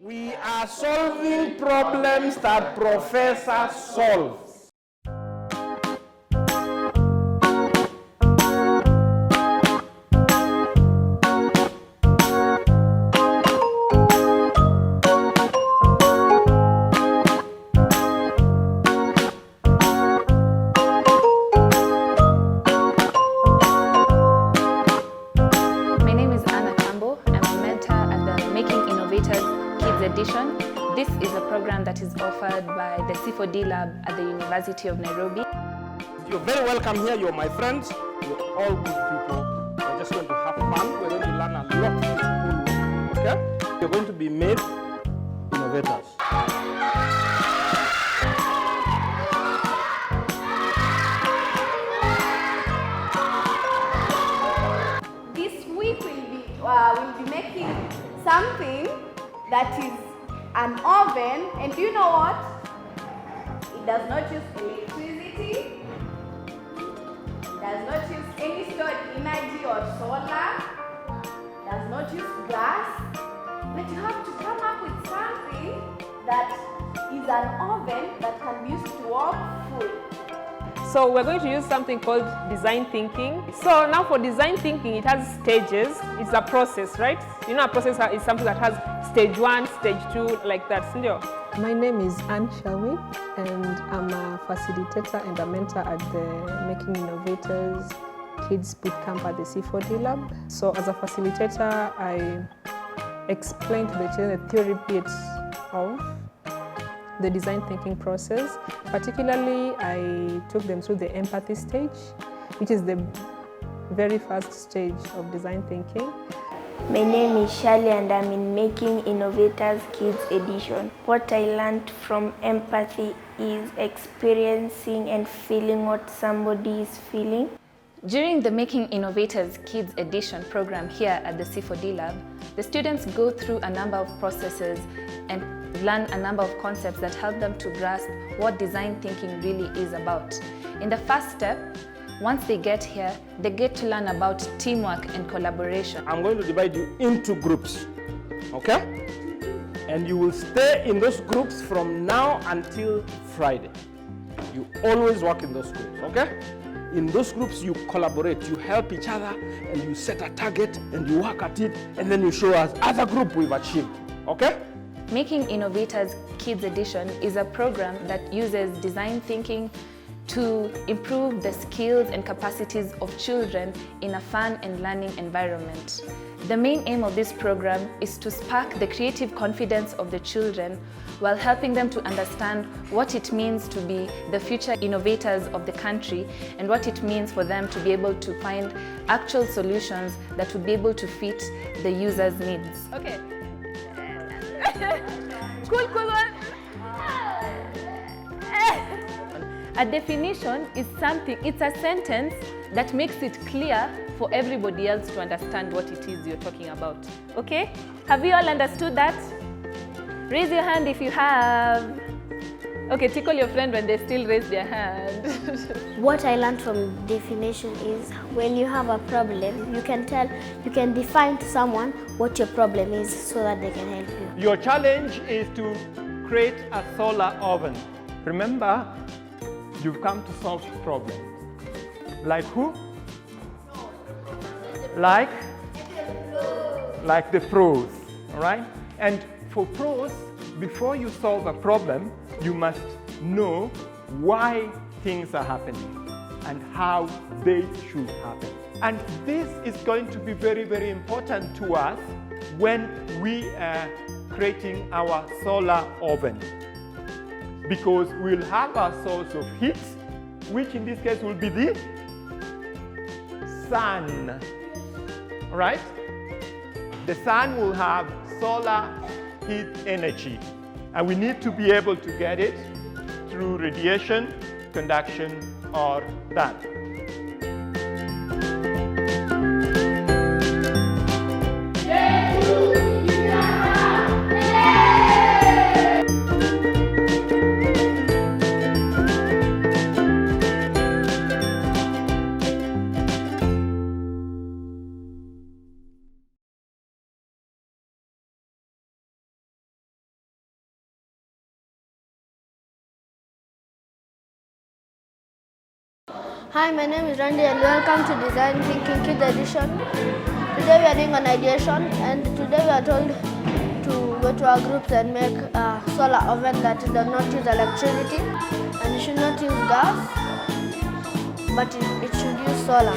We are solving problems that Professor solves. Edition. This is a program that is offered by the C4D Lab at the University of Nairobi. You're very welcome here. You're my friends. You're all good people. We're just going to have fun. We're going to learn a lot. Okay? You're going to be made innovators. This week we'll be making something that is an oven, and do you know what? It does not use electricity, it does not use any stored energy or solar, does not use gas, but you have to come up with something that is an oven that can be used to warm food. So we're going to use something called design thinking. So now for design thinking, it has stages. It's a process, right? You know, a process is something that has stage 1, stage 2, like that. Sindio? My name is Anne Shelby, and I'm a facilitator and a mentor at the Making Innovators Kids Bootcamp at the C4D Lab. So as a facilitator, I explain to the children the theory bits of the design thinking process. Particularly, I took them through the empathy stage, which is the very first stage of design thinking. My name is Shirley and I'm in Making Innovators Kids Edition. What I learned from empathy is experiencing and feeling what somebody is feeling. During the Making Innovators Kids Edition program here at the C4D Lab, the students go through a number of processes and learn a number of concepts that help them to grasp what design thinking really is about. In the first step, once they get here, they get to learn about teamwork and collaboration. I'm going to divide you into groups, okay? And you will stay in those groups from now until Friday. You always work in those groups, okay? In those groups, you collaborate, you help each other, and you set a target, and you work at it, and then you show us as a group we've achieved, okay? Making Innovators Kids Edition is a program that uses design thinking to improve the skills and capacities of children in a fun and learning environment. The main aim of this program is to spark the creative confidence of the children while helping them to understand what it means to be the future innovators of the country and what it means for them to be able to find actual solutions that would be able to fit the user's needs. Okay. Cool one. A definition is something, it's a sentence that makes it clear for everybody else to understand what it is you're talking about. Okay? Have you all understood that? Raise your hand if you have. Okay, tickle your friend when they still raise their hand. What I learned from definition is when you have a problem, you can define to someone what your problem is so that they can help you. Your challenge is to create a solar oven. Remember, you've come to solve problems. Like who? Like the pros, all right? And for pros, before you solve a problem, you must know why things are happening and how they should happen. And this is going to be very, very important to us when we are creating our solar oven, because we'll have a source of heat, which in this case will be the sun, right? The sun will have solar heat energy, and we need to be able to get it through radiation, conduction, or that. Hi, my name is Randy and welcome to Design Thinking Kids Edition. Today we are doing an ideation and today we are told to go to our groups and make a solar oven that does not use electricity and it should not use gas, but it should use solar.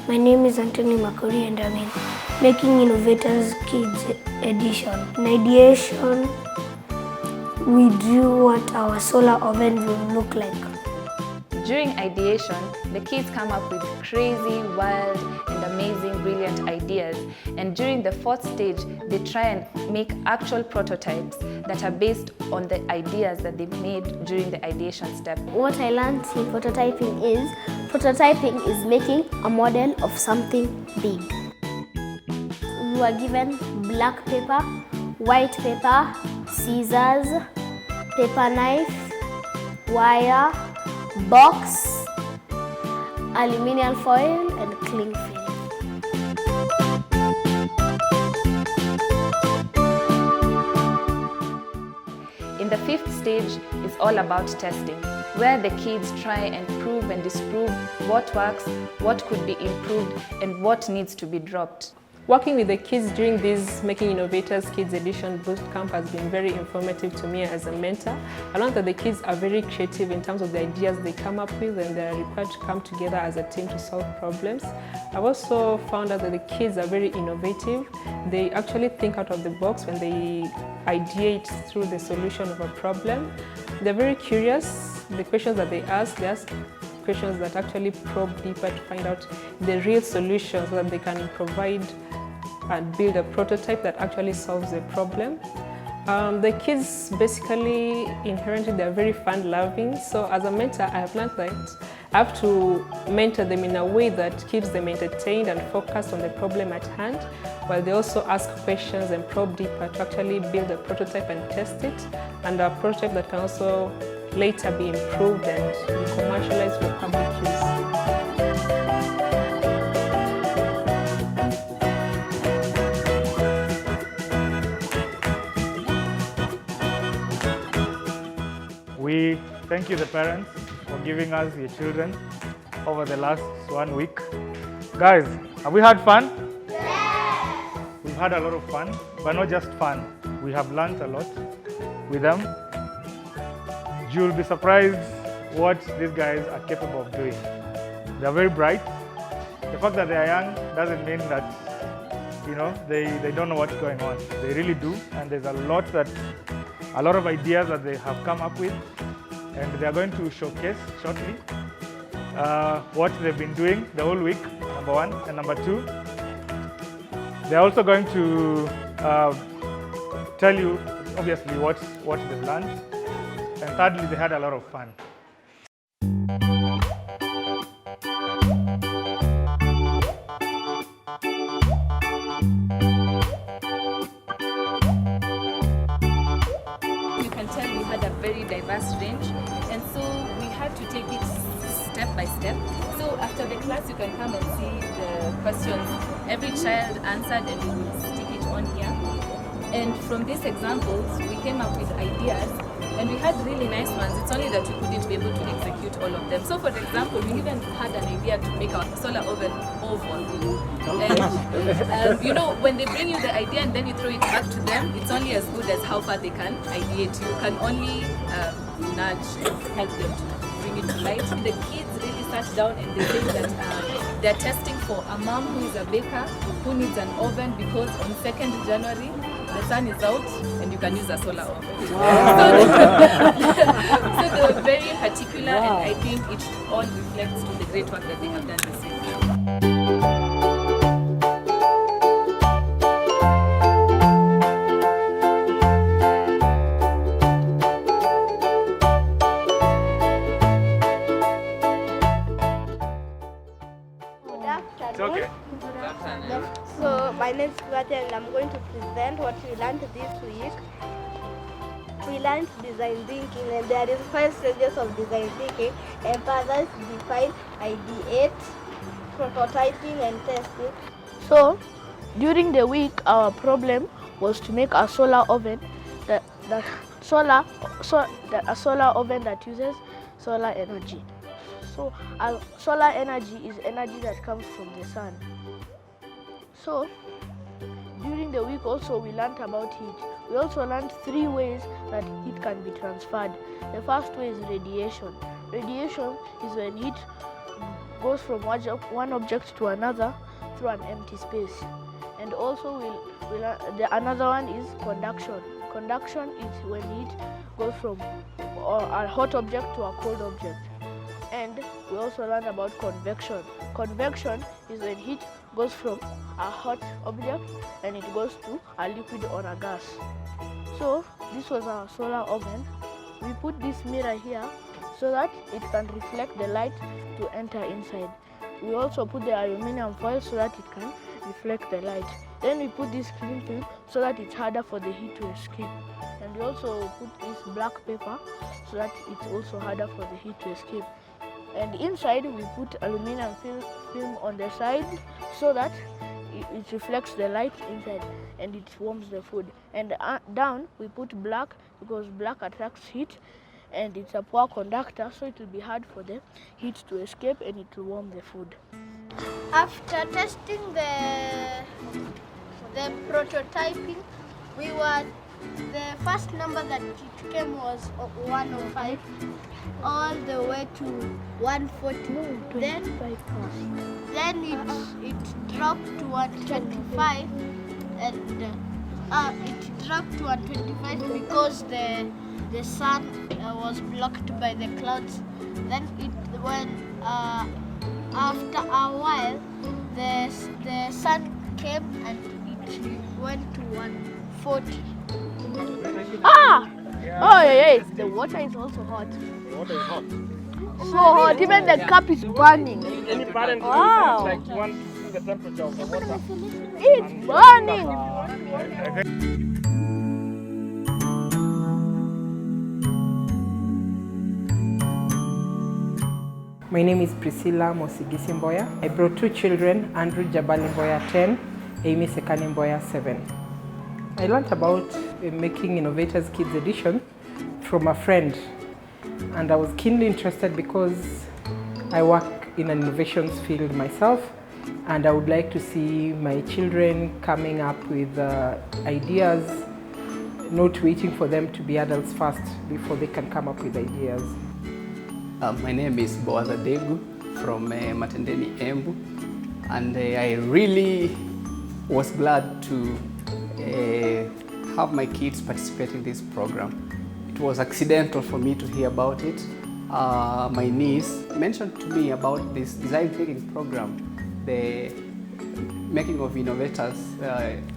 My name is Anthony Makori and I'm in Making Innovators Kids Edition. In ideation, we drew what our solar oven will look like. During ideation, the kids come up with crazy, wild, and amazing, brilliant ideas. And during the fourth stage, they try and make actual prototypes that are based on the ideas that they've made during the ideation step. What I learned in prototyping is making a model of something big. We were given black paper, white paper, scissors, paper knife, wire, box, aluminium foil and cling film. In the fifth stage is all about testing, where the kids try and prove and disprove what works, what could be improved, and what needs to be dropped. Working with the kids during this Making Innovators Kids Edition Bootcamp has been very informative to me as a mentor. I learned that the kids are very creative in terms of the ideas they come up with and they're required to come together as a team to solve problems. I've also found out that the kids are very innovative. They actually think out of the box when they ideate through the solution of a problem. They're very curious. The questions that they ask questions that actually probe deeper to find out the real solutions so that they can provide and build a prototype that actually solves the problem. The kids basically inherently they're very fun-loving, so as a mentor I have learned that I have to mentor them in a way that keeps them entertained and focused on the problem at hand, while they also ask questions and probe deeper to actually build a prototype and test it, and a prototype that can also later be improved and be commercialized for public use. We thank you, the parents, for giving us your children over the last 1 week. Guys, have we had fun? Yes! We've had a lot of fun, but not just fun. We have learned a lot with them. You'll be surprised what these guys are capable of doing. They're very bright. The fact that they are young doesn't mean that, you know, they don't know what's going on. They really do, and there's a lot of ideas that they have come up with, and they are going to showcase shortly what they've been doing the whole week, number one, and number two, they're also going to tell you obviously what they've learned, and thirdly, they had a lot of fun. Very diverse range, and so we had to take it step by step. So after the class you can come and see the questions every child answered, and we will stick it on here. And from these examples we came up with ideas, and we had really nice ones. It's only that we couldn't be able to execute all of them. So for example, we even had an idea to make our solar oven oval. And you know, when they bring you the idea and then you throw it back to them, it's only as good as how far they can ideate. You can only nudge and help them to bring it to light. The kids really sat down and they say that they're testing for a mom who is a baker who needs an oven because on 2nd January the sun is out and you can use a solar oven. Wow. So they were very particular, wow. And I think it all reflects to the great work that they have done this week. It's okay. So my name is Kati and I'm going to present what we learned this week. We learned design thinking, and there is 5 stages of design thinking. Empathize, define, ideate, prototyping and testing. So during the week our problem was to make a solar oven that uses solar energy. So solar energy is energy that comes from the sun. So during the week also we learned about heat. We also learned 3 ways that heat can be transferred. The first way is radiation. Radiation is when heat goes from one object to another through an empty space. And also another one is conduction. Conduction is when heat goes from a hot object to a cold object. And we also learned about convection. Convection is when heat goes from a hot object and it goes to a liquid or a gas. So this was our solar oven. We put this mirror here so that it can reflect the light to enter inside. We also put the aluminum foil so that it can reflect the light. Then we put this cling film so that it's harder for the heat to escape. And we also put this black paper so that it's also harder for the heat to escape. And inside we put aluminum film on the side so that it reflects the light inside and it warms the food. And down we put black because black attracts heat and it's a poor conductor, so it will be hard for the heat to escape and it will warm the food. After testing the prototyping, the first number that it came was 105 all the way to 140. Then it dropped to 125 and it dropped to 125 because the sun was blocked by the clouds. Then after a while the sun came and it went to 140. Oh yeah, the water is also hot. The water is hot. So hot, even the cup is burning. Any parent Wow. like want to see the temperature of the water. It's burning. My name is Priscilla Mosigisi Mboya. I brought 2 children, Andrew Jabali Mboya 10, Amy Sekani Mboya 7. I learned about making Innovators Kids Edition from a friend, and I was keenly interested because I work in an innovations field myself, and I would like to see my children coming up with ideas, not waiting for them to be adults first before they can come up with ideas. My name is Boaza Degu from Matendeni, Embu, and I really was glad to have my kids participate in this program. It was accidental for me to hear about it. My niece mentioned to me about this design thinking program, the making of Innovators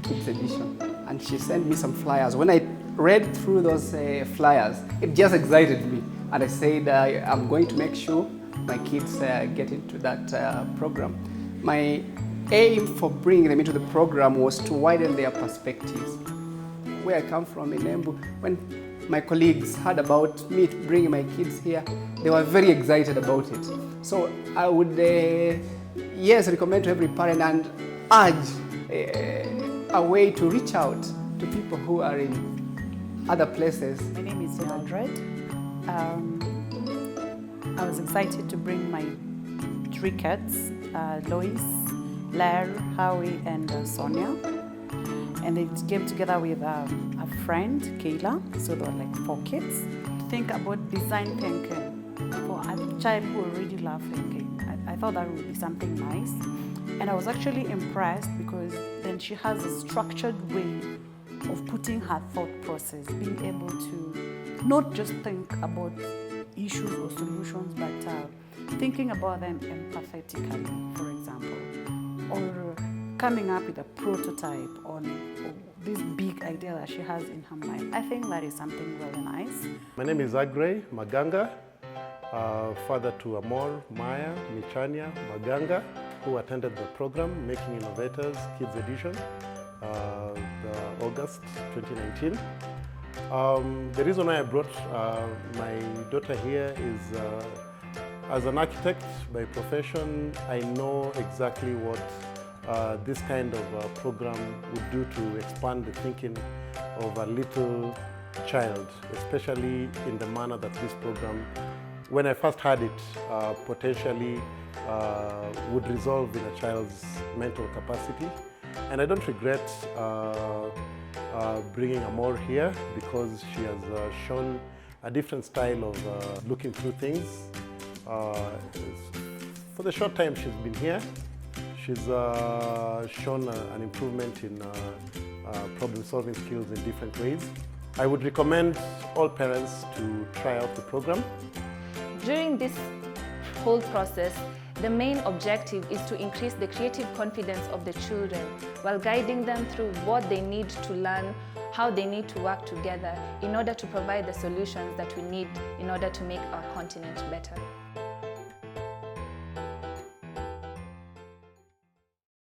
Kids Edition, and she sent me some flyers. When I read through those flyers, it just excited me, and I said I'm going to make sure my kids get into that program. My aim for bringing them into the program was to widen their perspectives. Where I come from in Embu, when my colleagues heard about me bringing my kids here, they were very excited about it. So I would, recommend to every parent and urge a way to reach out to people who are in other places. My name is Mildred. I was excited to bring my 3 kids, Lois, Lair, Howie, and Sonia. And they came together with a friend, Kayla, so there were like 4 kids. To think about design thinking for a child who already loves thinking. I thought that would be something nice. And I was actually impressed because then she has a structured way of putting her thought process, being able to not just think about issues or solutions, but thinking about them empathetically, for example, or coming up with a prototype on this big idea that she has in her mind. I think that is something really nice. My name is Agrey Maganga, father to Amor, Maya, Michania, Maganga. who attended the program, Making Innovators Kids Edition, the August 2019. The reason why I brought my daughter here is as an architect by profession, I know exactly what this kind of program would do to expand the thinking of a little child, especially in the manner that this program, when I first heard it, potentially would resolve in a child's mental capacity. And I don't regret bringing Amor here because she has shown a different style of looking through things. For the short time she's been here, she's shown an improvement in problem-solving skills in different ways. I would recommend all parents to try out the program. During this whole process, the main objective is to increase the creative confidence of the children while guiding them through what they need to learn, how they need to work together in order to provide the solutions that we need in order to make our continent better.